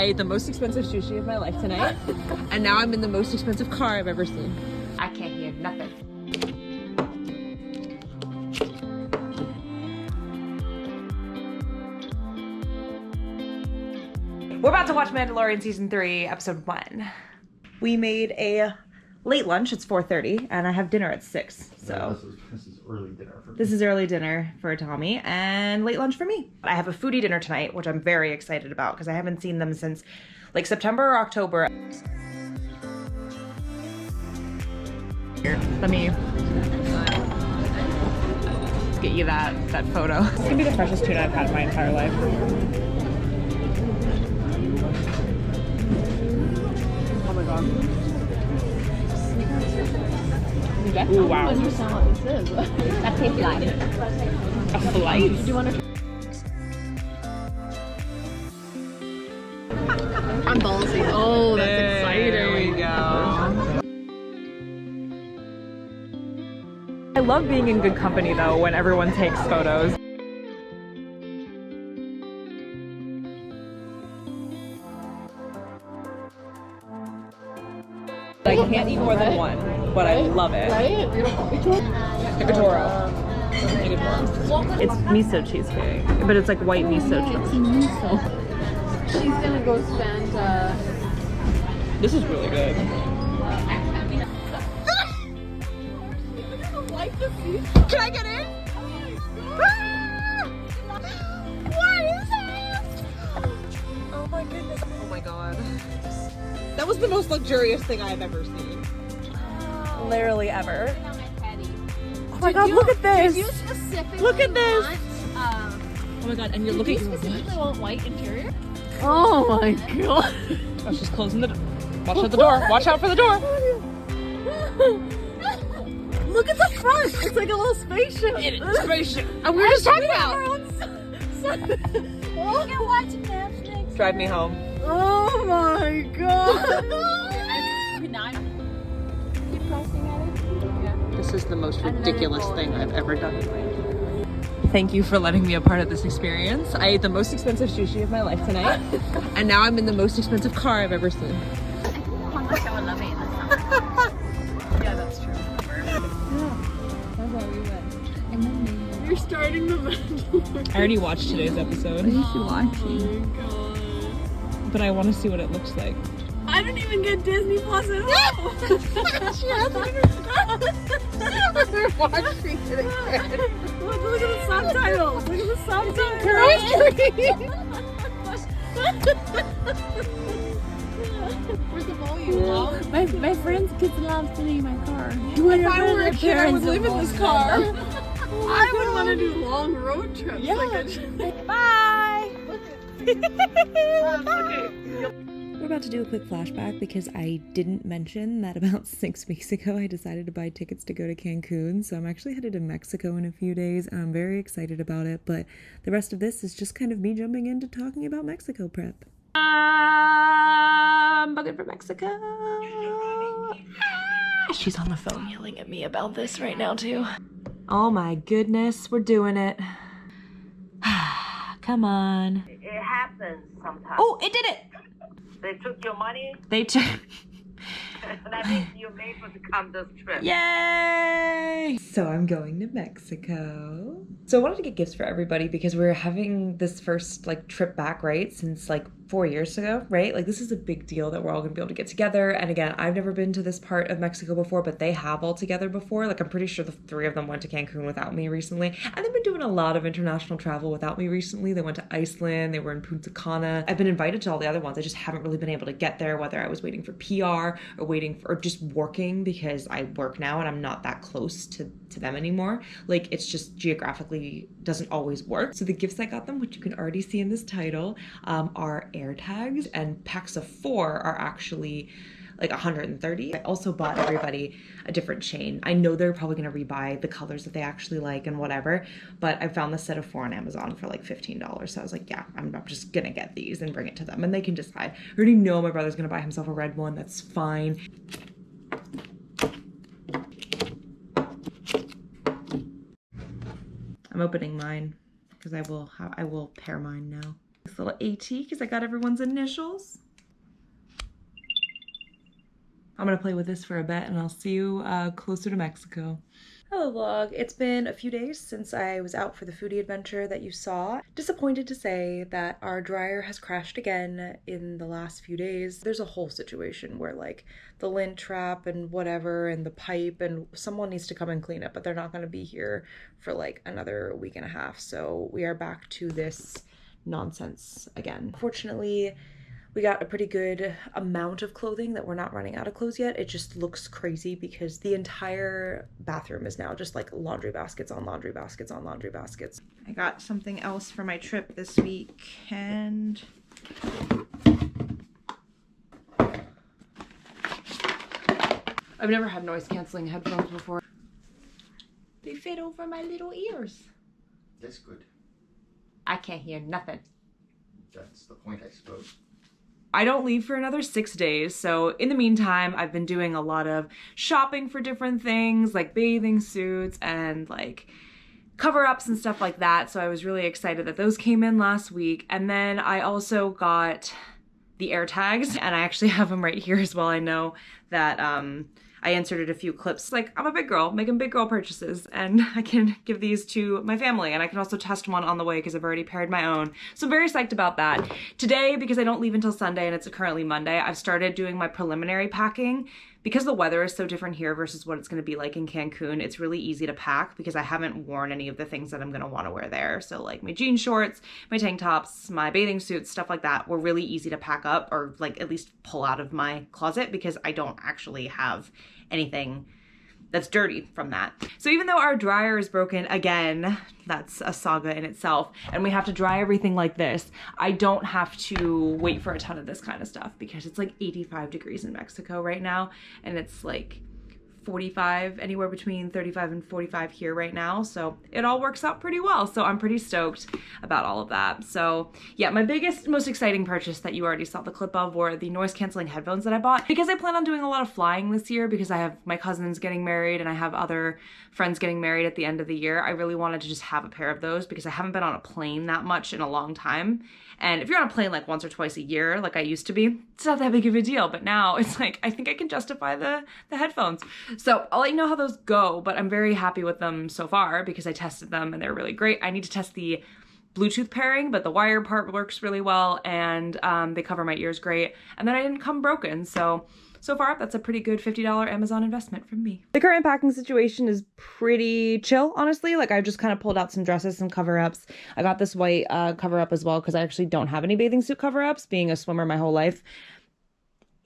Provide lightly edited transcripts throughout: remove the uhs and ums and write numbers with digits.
I ate the most expensive sushi of my life tonight, and now I'm in the most expensive car I've ever seen. I can't hear nothing. We're about to watch Mandalorian Season 3, Episode 1. We made a late lunch. It's 4:30, and I have dinner at 6. So this is early dinner for me. This is early dinner for Tommy, and late lunch for me. I have a foodie dinner tonight, which I'm very excited about because I haven't seen them since like September or October. Here, let me get you that photo. It's gonna be the freshest tuna I've had in my entire life. Oh my god. Ooh, wow. I understand what this is. That tastes like a flight. Do you want to? I'm ballsy. Oh, that's exciting. There we go. I love being in good company though when everyone takes photos. I can't eat more than one, but I love it. Right? Nicotoro. It's miso cheesecake, but it's like white miso It's cheesecake. miso. She's gonna go spend. This is really good. Can I get in? What is it? Oh my goodness. Oh my god. That was the most luxurious thing I've ever seen. Literally ever. Oh my god, look at this! Did you specifically Look at this! Want, Oh my god, and you're looking. you specifically want white interior? Oh my god. Oh, she's closing the door. Watch out the door. Watch out for the door. Look at the front. It's like a little spaceship. Spaceship. And we were just talking about. Oh, you're watching Netflix. Drive me home. Oh my god. Keep pressing at it. Yeah. This is the most ridiculous thing I've ever done. Thank you for letting me a part of this experience. I ate the most expensive sushi of my life tonight, and now I'm in the most expensive car I've ever seen. Yeah, that's true. You're starting the Mandalorian. I already watched today's episode. You should watch it. Oh my god. But I want to see what it looks like. I don't even get Disney Plus at all. She hasn't even watching it again. Look at the subtitles. Look at the subtitles. Where's the volume? My friend's kids love sitting in my car. If I were a kid, I would live in this car. I would want to do long road trips. Yeah. Bye. We're about to do a quick flashback because I didn't mention that about 6 weeks ago I decided to buy tickets to go to Cancun. So I'm actually headed to Mexico in a few days and I'm very excited about it. But the rest of this is just kind of me jumping into talking about Mexico prep. I'm bugging for Mexico. She's on the phone yelling at me about this right now too. Oh my goodness, we're doing it. Come on. It happens sometimes. Oh, it did it! They took your money. They took... That means you're able to come this trip. Yay! So I'm going to Mexico. So I wanted to get gifts for everybody because we're having this first like trip back, right? Since like 4 years ago, right? Like this is a big deal that we're all gonna be able to get together. And again, I've never been to this part of Mexico before, but they have all together before. Like I'm pretty sure the 3 of them went to Cancun without me recently. And they've been doing a lot of international travel without me recently. They went to Iceland, they were in Punta Cana. I've been invited to all the other ones. I just haven't really been able to get there, whether I was waiting for PR or waiting for, or just working because I work now and I'm not that close to them anymore. Like it's just geographically doesn't always work. So the gifts I got them, which you can already see in this title, are AirTags, and packs of 4 are actually like 130. I also bought everybody a different chain. I know they're probably gonna rebuy the colors that they actually like and whatever, but I found the set of 4 on Amazon for like $15. So I was like, yeah, I'm just gonna get these and bring it to them and they can decide. I already know my brother's gonna buy himself a red one, that's fine. I'm opening mine because I will pair mine now. This little AT because I got everyone's initials. I'm gonna play with this for a bit and I'll see you closer to Mexico. Hello vlog, it's been a few days since I was out for the foodie adventure that you saw. Disappointed to say that our dryer has crashed again in the last few days. There's a whole situation where like the lint trap and whatever and the pipe and someone needs to come and clean it, but they're not gonna be here for like another week and a half. So we are back to this nonsense again. Fortunately, we got a pretty good amount of clothing that we're not running out of clothes yet. It just looks crazy because the entire bathroom is now just like laundry baskets on laundry baskets on laundry baskets. I got something else for my trip this week and I've never had noise canceling headphones before. They fit over my little ears. That's good. I can't hear nothing. That's the point, I suppose. I don't leave for another 6 days, so in the meantime, I've been doing a lot of shopping for different things, like bathing suits and like cover-ups and stuff like that, so I was really excited that those came in last week. And then I also got the AirTags, and I actually have them right here as well. I know that I inserted a few clips. Like, I'm a big girl, making big girl purchases, and I can give these to my family, and I can also test one on the way because I've already paired my own. So I'm very psyched about that. Today, because I don't leave until Sunday and it's currently Monday, I've started doing my preliminary packing. Because the weather is so different here versus what it's gonna be like in Cancun, it's really easy to pack because I haven't worn any of the things that I'm gonna wanna wear there. So like my jean shorts, my tank tops, my bathing suits, stuff like that were really easy to pack up or like at least pull out of my closet because I don't actually have anything that's dirty from that. So even though our dryer is broken again, that's a saga in itself, and we have to dry everything like this, I don't have to wait for a ton of this kind of stuff because it's like 85 degrees in Mexico right now, and it's like 45, anywhere between 35 and 45 here right now. So it all works out pretty well. So I'm pretty stoked about all of that. So yeah, my biggest, most exciting purchase that you already saw the clip of were the noise canceling headphones that I bought because I plan on doing a lot of flying this year because I have my cousins getting married and I have other friends getting married at the end of the year. I really wanted to just have a pair of those because I haven't been on a plane that much in a long time. And if you're on a plane like once or twice a year, like I used to be, it's not that big of a deal. But now it's like, I think I can justify the headphones. So I'll let you know how those go, but I'm very happy with them so far because I tested them and they're really great. I need to test the Bluetooth pairing, but the wire part works really well and they cover my ears great. And then I didn't come broken. So far, that's a pretty good $50 Amazon investment from me. The current packing situation is pretty chill, honestly. Like, I just kind of pulled out some dresses, some cover-ups. I got this white cover-up as well because I actually don't have any bathing suit cover-ups, being a swimmer my whole life.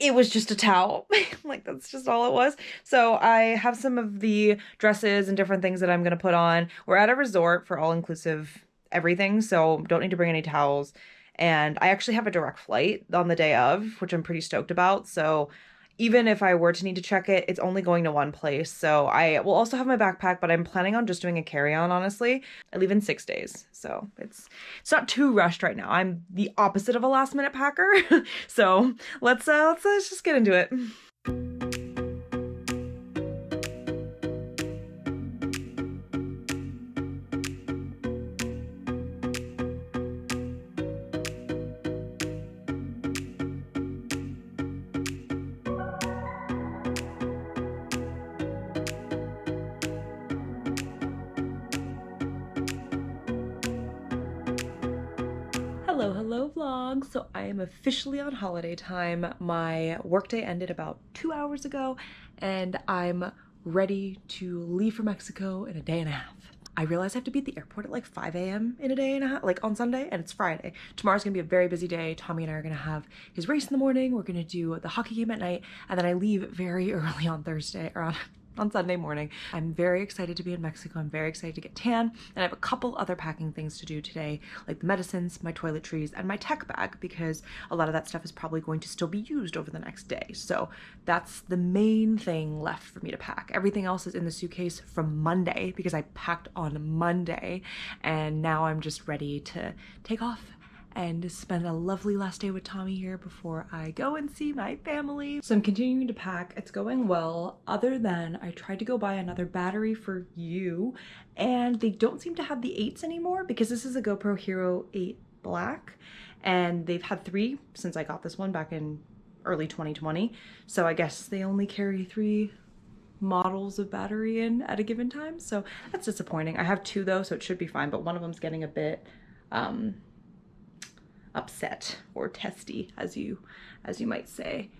It was just a towel. Like, that's just all it was. So I have some of the dresses and different things that I'm going to put on. We're at a resort for all-inclusive everything, so don't need to bring any towels. And I actually have a direct flight on the day of, which I'm pretty stoked about. So even if I were to need to check it, it's only going to one place. So I will also have my backpack, but I'm planning on just doing a carry-on, honestly. I leave in 6 days, so it's not too rushed right now. I'm the opposite of a last-minute packer. So let's just get into it. Hello vlog. So I am officially on holiday time. My workday ended about 2 hours ago and I'm ready to leave for Mexico in a day and a half. I realized I have to be at the airport at like 5 a.m. in a day and a half, like on Sunday, and it's Friday. Tomorrow's gonna be a very busy day. Tommy and I are gonna have his race in the morning. We're gonna do the hockey game at night, and then I leave very early on Thursday, or on Sunday morning. I'm very excited to be in Mexico. I'm very excited to get tan, and I have a couple other packing things to do today, like the medicines, my toiletries, and my tech bag, because a lot of that stuff is probably going to still be used over the next day. So that's the main thing left for me to pack. Everything else is in the suitcase from Monday, because I packed on Monday, and now I'm just ready to take off and spend a lovely last day with Tommy here before I go and see my family. So I'm continuing to pack. It's going well, other than I tried to go buy another battery for you, and they don't seem to have the 8s anymore, because this is a GoPro Hero 8 black, and they've had 3 since I got this one back in early 2020. So I guess they only carry 3 models of battery in at a given time, so that's disappointing. I have 2 though, so it should be fine, but one of them's getting a bit upset or testy, as you might say.